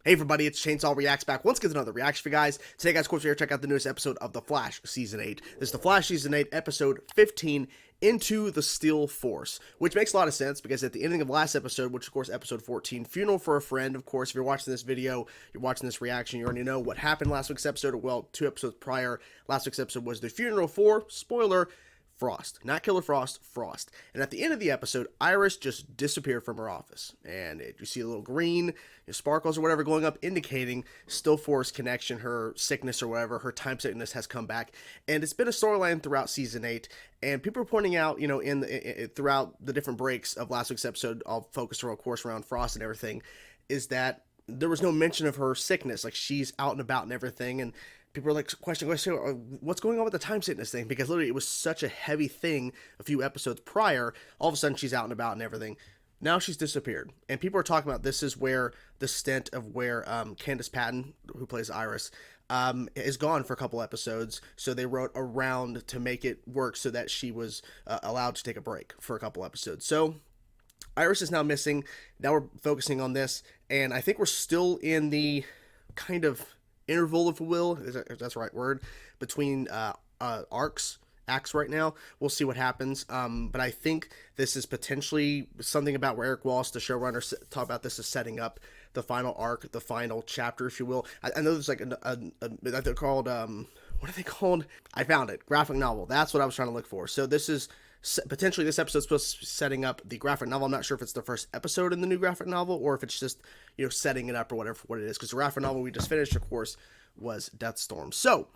Hey everybody, it's Chainsaw Reacts back once again with another reaction for you guys. Today guys, of course, we're here to check out the newest episode of The Flash Season 8. This is The Flash Season 8, Episode 15, Into the Steel Force. Which makes a lot of sense, because at the ending of last episode, which of course Episode 14, Funeral for a Friend, of course, if you're watching this video, you're watching this reaction, you already know what happened last week's episode. Well, 2 episodes prior, last week's episode was the funeral for, spoiler, Frost. Not Killer Frost, Frost. And at the end of the episode, Iris just disappeared from her office. And you see a little green, sparkles or whatever going up, indicating Still Force connection, her sickness or whatever, her time sickness has come back. And it's been a storyline throughout Season 8. And people are pointing out, throughout the different breaks of last week's episode, all focused, of course, around Frost and everything, is that there was no mention of her sickness. Like, she's out and about and everything. And people are like questioning, what's going on with the time sickness thing? Because literally it was such a heavy thing a few episodes prior. All of a sudden she's out and about and everything. Now she's disappeared. And people are talking about this is where the stint of where Candace Patton, who plays Iris, is gone for a couple episodes. So they wrote around to make it work so that she was allowed to take a break for a couple episodes. So Iris is now missing. Now we're focusing on this. And I think we're still in the kind of interval, if you will, if that's the right word, between acts right now. We'll see what happens. But I think this is potentially something about where Eric Wallace, the showrunner, talk about this as setting up the final arc, the final chapter, if you will. I know there's like they're called, what are they called? I found it. Graphic novel. That's what I was trying to look for. So this is potentially, this episode is supposed to be setting up the graphic novel. I'm not sure if it's the first episode in the new graphic novel or if it's just, setting it up or whatever for what it is. Because the graphic novel we just finished, of course, was Deathstorm. So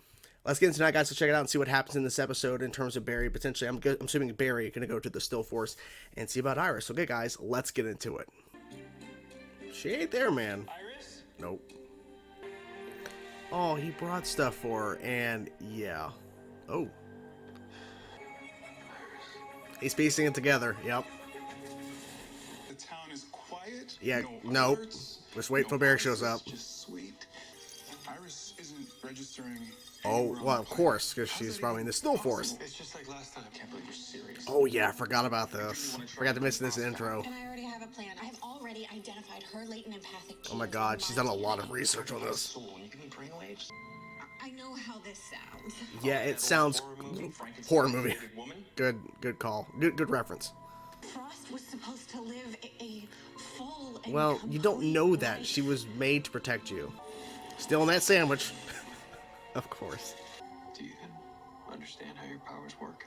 let's get into tonight, guys. Let's check it out and see what happens in this episode in terms of Barry. Potentially, I'm assuming Barry is going to go to the Still Force and see about Iris. Okay, guys, let's get into it. She ain't there, man. Iris? Nope. Oh, he brought stuff for her, and yeah. Oh. He's piecing it together. Yep. The town is quiet. Yeah. No. Nope. Just wait till Barry shows up. Just sweet. Iris isn't registering. Oh, well, of course, because she's probably in the Still Force. It's just like last time. I can't believe you're serious. Oh yeah, I forgot about this. Forgot to mention this intro. And I already have a plan. I have already identified her latent empathic. Oh my God, she's done a lot of research on this. You give me brainwaves? I know how this sounds. Yeah, it sounds horror movie. Good call. Good reference. Frost was supposed to live a full and Well, you don't know complete that. life. She was made to protect you. Still in that sandwich. Of course. Do you understand how your powers work?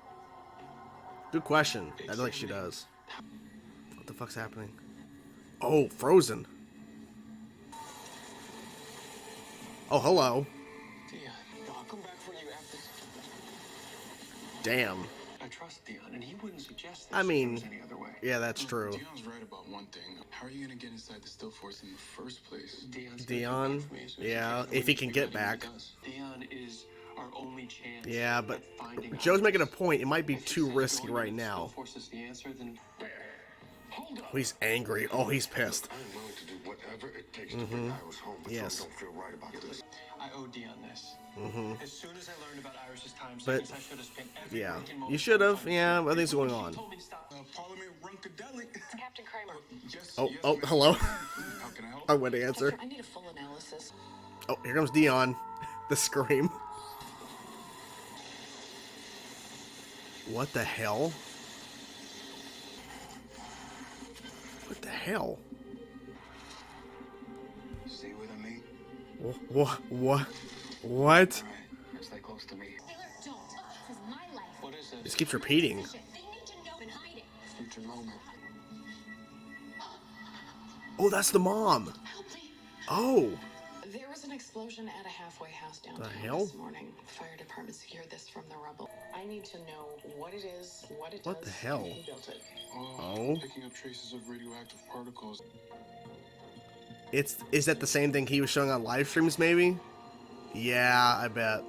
Good question. I feel like she does. What the fuck's happening? Oh, Frozen. Oh, hello. Dion, I'll come back for you after. Damn. I trust Dion, and he wouldn't suggest this I mean, if there was any other way. yeah, that's true. Dion's right about one thing. How are you gonna get inside the Still Force in the first place? Dion? Yeah, if he can get back. Dion is our only chance. Yeah, but at finding Joe's out. making a point. It might be If you too say risky going right to the now. Still Force is the answer, then hold up. He's angry. Oh, he's pissed. I'm willing to do whatever it takes to bring Iris home, but Yes. don't feel right about this. I owe Dion this. As soon as I learned about Iris's time But, sickness, I should have spent every yeah, waking moment you should have. trying to Yeah, find what things her. going She on? told me to stop. Parliament Runkadelic. Captain Kramer. Yes, Oh, yes, oh, ma'am. hello. How can I help? I went to answer. I need a full analysis. Oh, here comes Dion. The scream. What the hell? What the hell? See what I mean? What? All right, stay close to me. Taylor, don't. This is my life. What is This this? keeps repeating. They need to know and hide it. Future moment. Oh, that's the mom. Help me. Oh. There was an explosion at a halfway house downtown hell? this morning. Fire department secured this from the rubble. I need to know what it is, what it What does, the hell? and who built it. Oh. Picking up traces of radioactive particles. Is that the same thing he was showing on live streams, maybe? Yeah, I bet.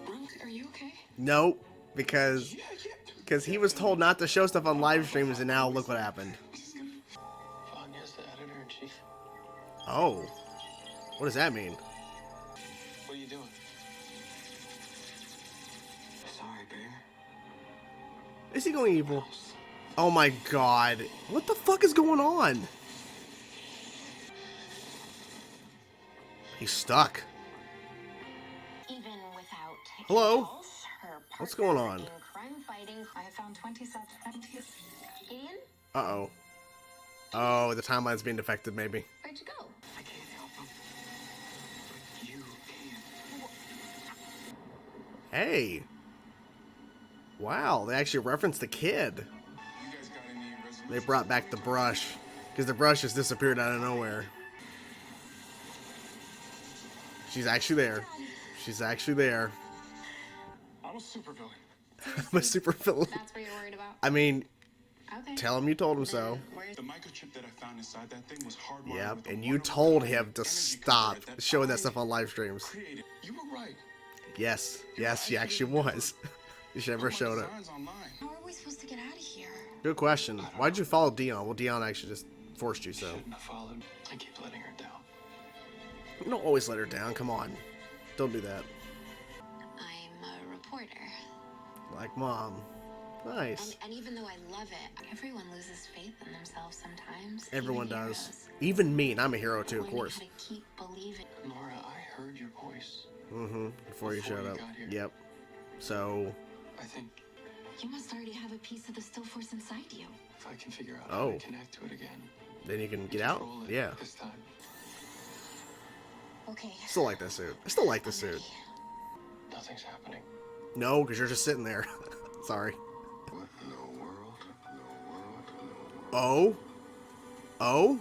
Brooke, are you okay? Nope, because he was told not to show stuff on live streams, and now look what happened. Vanya's the editor-in-chief. Oh, what does that mean? What are you doing? Sorry, babe. Is he going evil? Oh my God, what the fuck is going on? He's stuck. Even without Hello? else, her What's going partner on? in crime fighting. I found 20 substances. Ian, Uh-oh. Oh, the timeline's being defected, maybe. where'd you go? I can't help him. But you can. Hey. Wow, they actually referenced the kid. You guys got any resolutions? They brought back the brush. Because the brush just disappeared out of nowhere. She's actually there. She's actually there. I'm a supervillain. I'm a super villain. That's what you're worried about? I mean, Okay. tell him you told him so. Where's The microchip that I found inside that thing was hardwired. Yep, with a and you one-of-a-kind told him to energy stop converter that showing that I stuff on live streams. created. You were right. Yes, yes, she actually was. You should never showed it. Designs online. How are we supposed to get out of here? Good question. Why'd you follow Dion? Well, Dion actually just forced you, so. Shouldn't have followed. I keep letting her down. You don't always let her down. Come on. Don't do that. I'm a reporter. Like Mom. Nice. And even though I love it, everyone loses faith in themselves sometimes. Everyone even does. heroes. Even me, and I'm a hero too, of Learning course. how to keep believing. Nora, I heard your voice. Mm-hmm. Before you Before showed you up. got here. Yep. So, I think You must already have a piece of the still force inside you. if I can figure out Oh. how to connect to it again. then you can get out? control it Yeah. This time. Okay. Still like that suit. I still like the I'm suit. ready. Nothing's happening. No, because you're just sitting there. Sorry. What in the world? No world, Oh? Oh?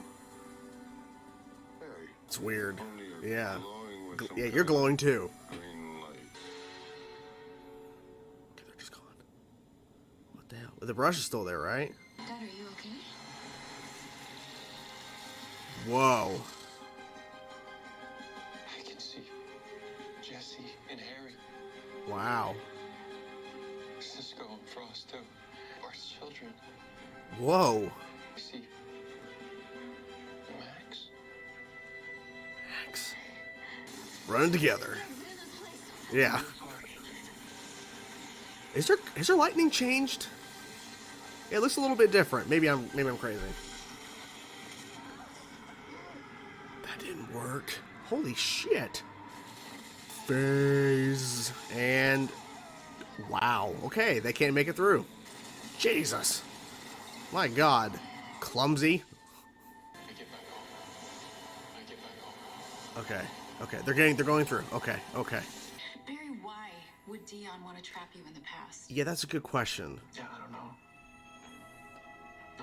Hey, It's weird. only Yeah. glowing with some Yeah, you're kind glowing too. of green light. Okay, they're just gone. What the hell? The brush is still there, right? Dad, are you okay? Whoa. I can see Jesse and Harry, Wow. Cisco and Frost too. Our children. Whoa. I see Max. Max. Running together. Yeah. Is her lightning changed? It looks a little bit different. Maybe I'm crazy. That didn't work. Holy shit. Phase. And wow. Okay, they can't make it through. Jesus. My God. Clumsy. I get back home. I get back home. Okay. Okay. They're going through. Okay. Okay. Barry, why would Dion want to trap you in the past? Yeah, that's a good question. Yeah, I don't know.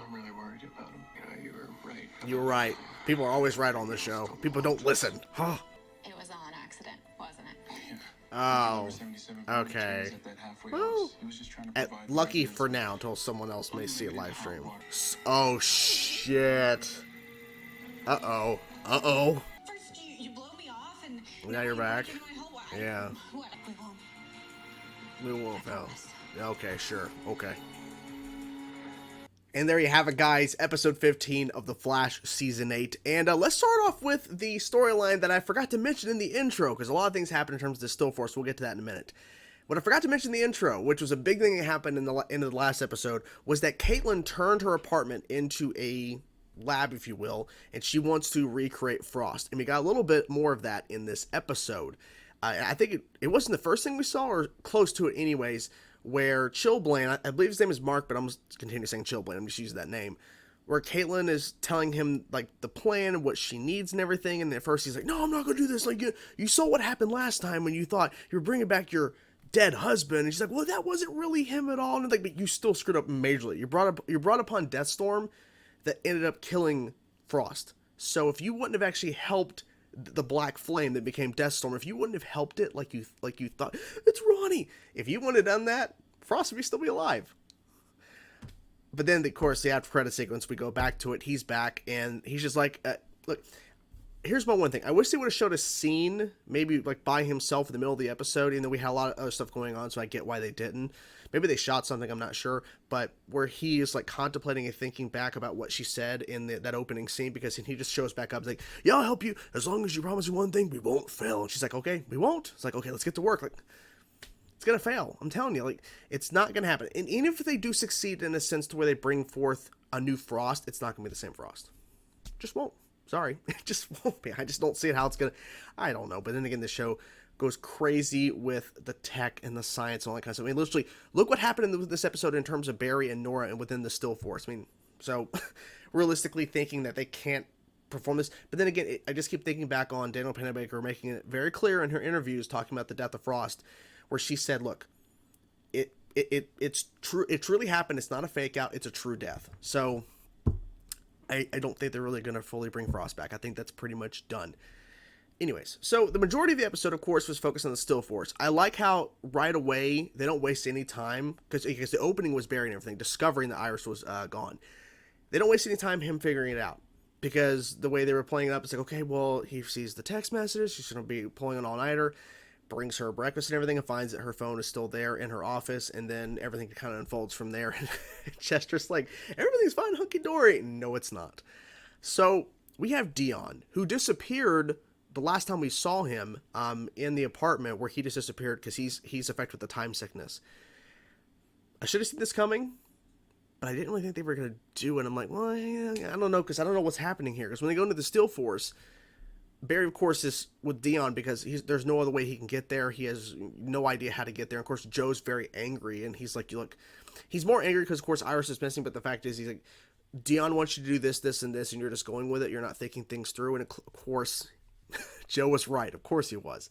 I'm really worried about him. You were right. You were right. People are always right on this show. People don't listen. Huh. It was all an accident, wasn't it? Oh. Over 77 okay. at that halfway Well, house. He was just trying to provide Lucky evidence. for now, until someone else may see a live stream. Hot water. Oh, shit. Uh-oh. Uh-oh. First you blow me off and Now you're back. break into my whole life. Yeah. What? We won't. We won't fail. Okay, sure. Okay. And there you have it, guys. Episode 15 of The Flash Season 8. And let's start off with the storyline that I forgot to mention in the intro, because a lot of things happen in terms of the Still Force. We'll get to that in a minute. What I forgot to mention in the intro, which was a big thing that happened in the end of the last episode, was that Caitlin turned her apartment into a lab, if you will, and she wants to recreate Frost. And we got a little bit more of that in this episode. I think it wasn't the first thing we saw, or close to it anyways, where Chillblaine, I believe his name is Mark, but I'm just continue saying Chillblaine, I'm just using that name, where Caitlin is telling him, like, the plan, what she needs and everything, and at first he's like, no, I'm not gonna do this, like, you saw what happened last time when you thought you were bringing back your dead husband, and she's like, well, that wasn't really him at all, and like, but you still screwed up majorly. You brought upon Deathstorm that ended up killing Frost. So if you wouldn't have actually helped the Black Flame that became Deathstorm, if you wouldn't have helped it like you thought, it's Ronnie. If you wouldn't have done that, Frost would still be alive. But then, of course, the after credit sequence, we go back to it. He's back, and he's just like, look, here's my one thing. I wish they would have showed a scene, maybe like by himself in the middle of the episode, even though we had a lot of other stuff going on, so I get why they didn't. Maybe they shot something, I'm not sure, but where he is like contemplating and thinking back about what she said in that opening scene, because he just shows back up, he's like, yeah, I'll help you, as long as you promise me one thing, we won't fail. And she's like, okay, we won't. It's like, okay, let's get to work. Like, it's gonna fail. I'm telling you, like, it's not gonna happen. And even if they do succeed in a sense to where they bring forth a new Frost, it's not gonna be the same Frost. Just won't. Sorry. It just won't be. I just don't see it how it's going to, I don't know. But then again, the show goes crazy with the tech and the science and all that kind of stuff. I mean, literally, look what happened in this episode in terms of Barry and Nora and within the Still Force. I mean, so realistically thinking that they can't perform this. But then again, I just keep thinking back on Daniel Panabaker making it very clear in her interviews talking about the death of Frost, where she said, look, it's true. It truly happened. It's not a fake out. It's a true death. So I don't think they're really going to fully bring Frost back. I think that's pretty much done. Anyways, so the majority of the episode, of course, was focused on the Still Force. I like how right away they don't waste any time, because the opening was Barry and everything, discovering that Iris was gone. They don't waste any time him figuring it out, because the way they were playing it up, it's like, okay, well, he sees the text messages, she's going to be pulling an all-nighter, brings her breakfast and everything, and finds that her phone is still there in her office, and then everything kind of unfolds from there. And Chester's like, everything's fine, hunky-dory. No, it's not. So we have Dion, who disappeared the last time we saw him in the apartment, where he just disappeared because he's affected with the time sickness. I should have seen this coming, but I didn't really think they were going to do it. I'm like, well, I don't know, because I don't know what's happening here. Because when they go into the Still Force, Barry, of course, is with Dion because there's no other way he can get there. He has no idea how to get there. Of course, Joe's very angry, and he's like, look, he's more angry because, of course, Iris is missing, but the fact is, he's like, Dion wants you to do this, this, and this, and you're just going with it. You're not thinking things through, and of course, Joe was right. Of course he was.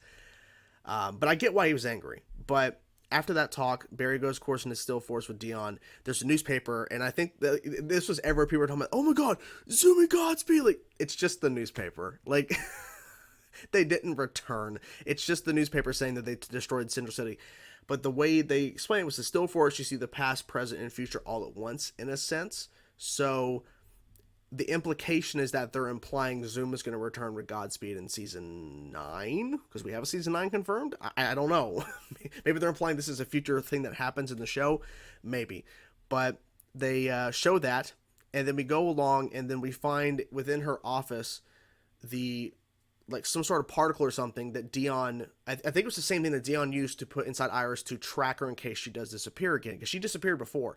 But I get why he was angry. But after that talk, Barry goes, of course, into Still Force with Dion. There's a newspaper, and I think this was ever people were talking about, oh my god, Zoom and Godspeed. Like, it's just the newspaper. Like, they didn't return. It's just the newspaper saying that they destroyed Central City. But the way they explained it was the Still Force, you see the past, present, and future all at once, in a sense. So the implication is that they're implying Zoom is going to return with Godspeed in season 9, because we have a season 9 confirmed. I don't know. Maybe they're implying this is a future thing that happens in the show. Maybe. But they show that, and then we go along, and then we find within her office some sort of particle or something that Dion, I think it was the same thing that Dion used to put inside Iris to track her in case she does disappear again, because she disappeared before.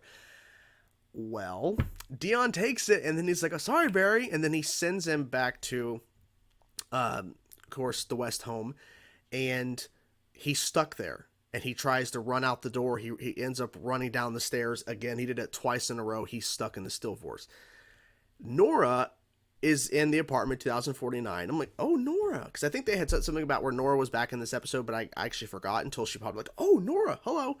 Well, Dion takes it, and then he's like, oh, sorry, Barry. And then he sends him back to, of course, the West home, and he's stuck there. And he tries to run out the door. He ends up running down the stairs again. He did it twice in a row. He's stuck in the Still Force. Nora is in the apartment 2049. I'm like, oh, Nora. Because I think they had said something about where Nora was back in this episode, but I actually forgot until she popped like, oh, Nora, hello.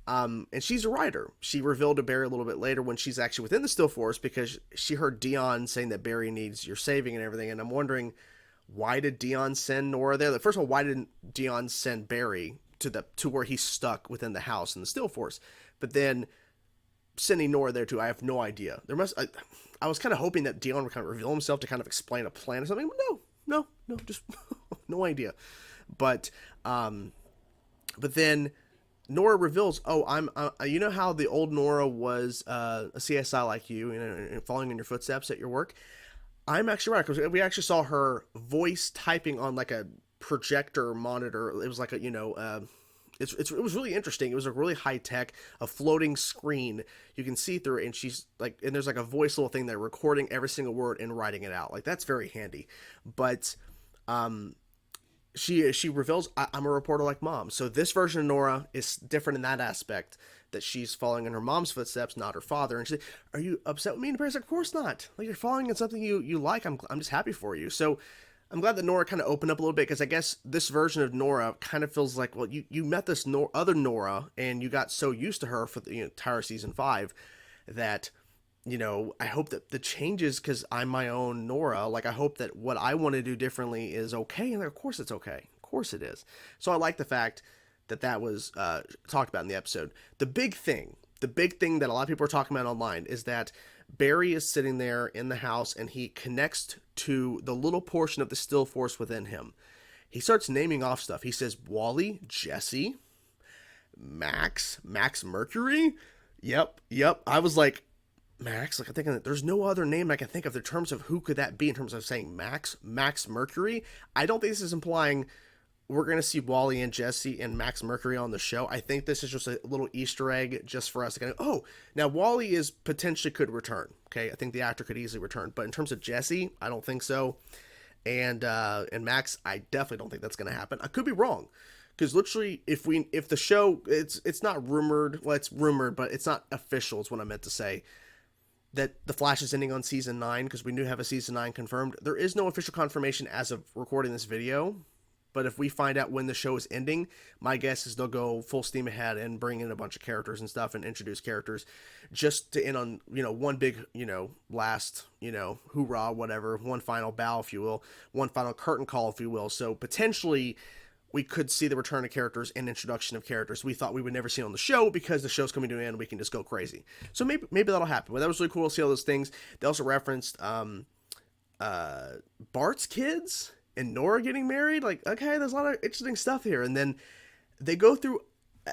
And she's a writer. She revealed to Barry a little bit later when she's actually within the Still Force, because she heard Dion saying that Barry needs your saving and everything. And I'm wondering, why did Dion send Nora there? First of all, why didn't Dion send Barry to where he's stuck within the house in the Still Force? But then sending Nora there too, I have no idea. I was kind of hoping that Dion would kind of reveal himself to kind of explain a plan or something. But no, just no idea. But then Nora reveals, oh, you know how the old Nora was a CSI like you, following in your footsteps at your work? I'm actually right, because we actually saw her voice typing on like a projector monitor. It was like a, it was really interesting. It was a really high tech, a floating screen. You can see through it, and she's like, and there's like a voice little thing there recording every single word and writing it out. Like, that's very handy. But, she reveals, I'm a reporter like mom. So this version of Nora is different in that aspect, that she's following in her mom's footsteps, not her father. And she's like, are you upset with me? And Barry's like, of course not. Like, you're following in something you like. I'm just happy for you. So I'm glad that Nora kind of opened up a little bit, because I guess this version of Nora kind of feels like, well, you met this other Nora, and you got so used to her for the entire season 5 that, I hope that the changes, because I'm my own Nora, like, I hope that what I want to do differently is okay. And like, of course it's okay. Of course it is. So I like the fact that was talked about in the episode. The big thing that a lot of people are talking about online is that Barry is sitting there in the house, and he connects to the little portion of the Still Force within him. He starts naming off stuff. He says, Wally, Jesse, Max Mercury. Yep. I was like, Max, like, I'm thinking that there's no other name I can think of in terms of who could that be, in terms of saying Max Mercury. I don't think this is implying we're going to see Wally and Jesse and Max Mercury on the show. I think this is just a little Easter egg just for us to kind of, oh, now Wally is potentially could return. Okay. I think the actor could easily return, but in terms of Jesse, I don't think so. And Max, I definitely don't think that's going to happen. I could be wrong. Because literally, if the show, it's not rumored, well, it's rumored, but it's not official, is what I meant to say, that the Flash is ending on season 9, because we do have a season 9 confirmed. There is no official confirmation as of recording this video, but if we find out when the show is ending, my guess is they'll go full steam ahead and bring in a bunch of characters and stuff and introduce characters just to end on, one big, last, hoorah, whatever, one final bow, if you will, one final curtain call, if you will. So potentially we could see the return of characters and introduction of characters we thought we would never see on the show because the show's coming to an end. We can just go crazy. So maybe that'll happen. But that was really cool to see all those things. They also referenced Bart's kids and Nora getting married. Like, okay, there's a lot of interesting stuff here. And then they go through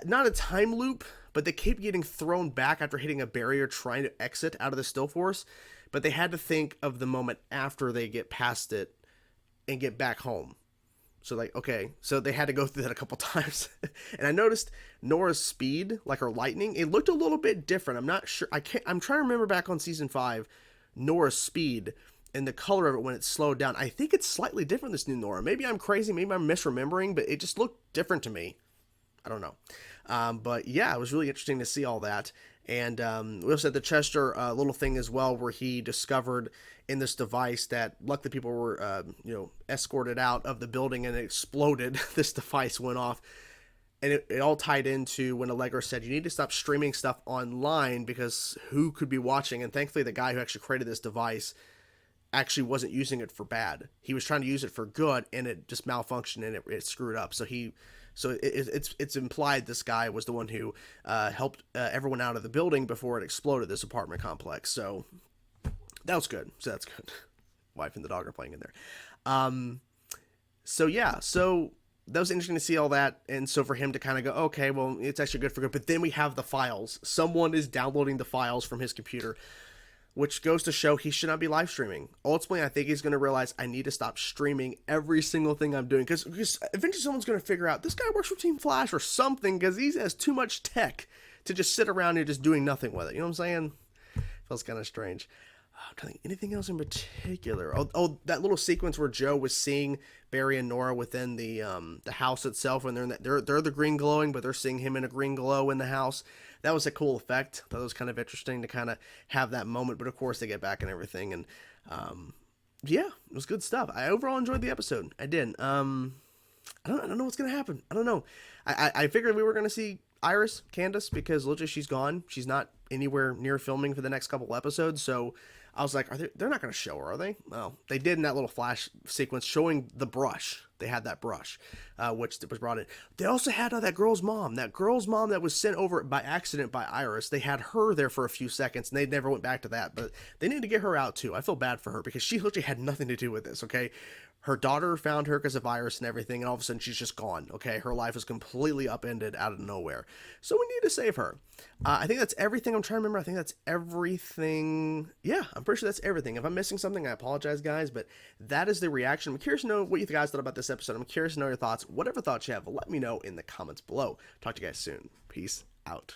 not a time loop, but they keep getting thrown back after hitting a barrier trying to exit out of the Still Force. But they had to think of the moment after they get past it and get back home. So like, okay, so they had to go through that a couple times. And I noticed Nora's speed, like her lightning, it looked a little bit different. I'm not sure. I'm trying to remember back on season 5, Nora's speed and the color of it when it slowed down. I think it's slightly different this new Nora. Maybe I'm crazy. Maybe I'm misremembering, but it just looked different to me. I don't know. But yeah, it was really interesting to see all that. And we also had the Chester little thing as well, where he discovered in this device that luckily people were, escorted out of the building and it exploded. This device went off. And it all tied into when Allegra said, you need to stop streaming stuff online because who could be watching? And thankfully, the guy who actually created this device actually wasn't using it for bad. He was trying to use it for good, and it just malfunctioned and it screwed up. So it's implied this guy was the one who helped everyone out of the building before it exploded, this apartment complex. So that was good. So that's good. Wife and the dog are playing in there. So that was interesting to see all that. And so for him to kind of go, okay, well, it's actually good for good. But then we have the files. Someone is downloading the files from his computer, which goes to show he should not be live streaming. Ultimately, I think he's going to realize I need to stop streaming every single thing I'm doing. Because eventually someone's going to figure out this guy works for Team Flash or something, because he has too much tech to just sit around here just doing nothing with it. You know what I'm saying? Feels kind of strange. I'm trying to think anything else in particular. Oh, that little sequence where Joe was seeing Barry and Nora within the house itself, when they're the green glowing, but they're seeing him in a green glow in the house. That was a cool effect. That was kind of interesting to kind of have that moment. But of course, they get back and everything, and yeah, it was good stuff. I overall enjoyed the episode. I did. I don't know what's gonna happen. I don't know. I figured we were gonna see Iris, Candace, because literally she's gone. She's not anywhere near filming for the next couple episodes, so I was like, they're not going to show her, are they? Well, they did in that little flash sequence showing the brush. They had that brush, which was brought in. They also had that girl's mom. That girl's mom that was sent over by accident by Iris. They had her there for a few seconds, and they never went back to that. But they need to get her out, too. I feel bad for her, because she literally had nothing to do with this, okay? Her daughter found her because of Iris and everything, and all of a sudden she's just gone, okay? Her life is completely upended out of nowhere. So we need to save her. I think that's everything. I'm trying to remember. I think that's everything. Yeah, I'm pretty sure that's everything. If I'm missing something, I apologize, guys, but that is the reaction. I'm curious to know what you guys thought about this episode. I'm curious to know your thoughts. Whatever thoughts you have, let me know in the comments below. Talk to you guys soon. Peace out.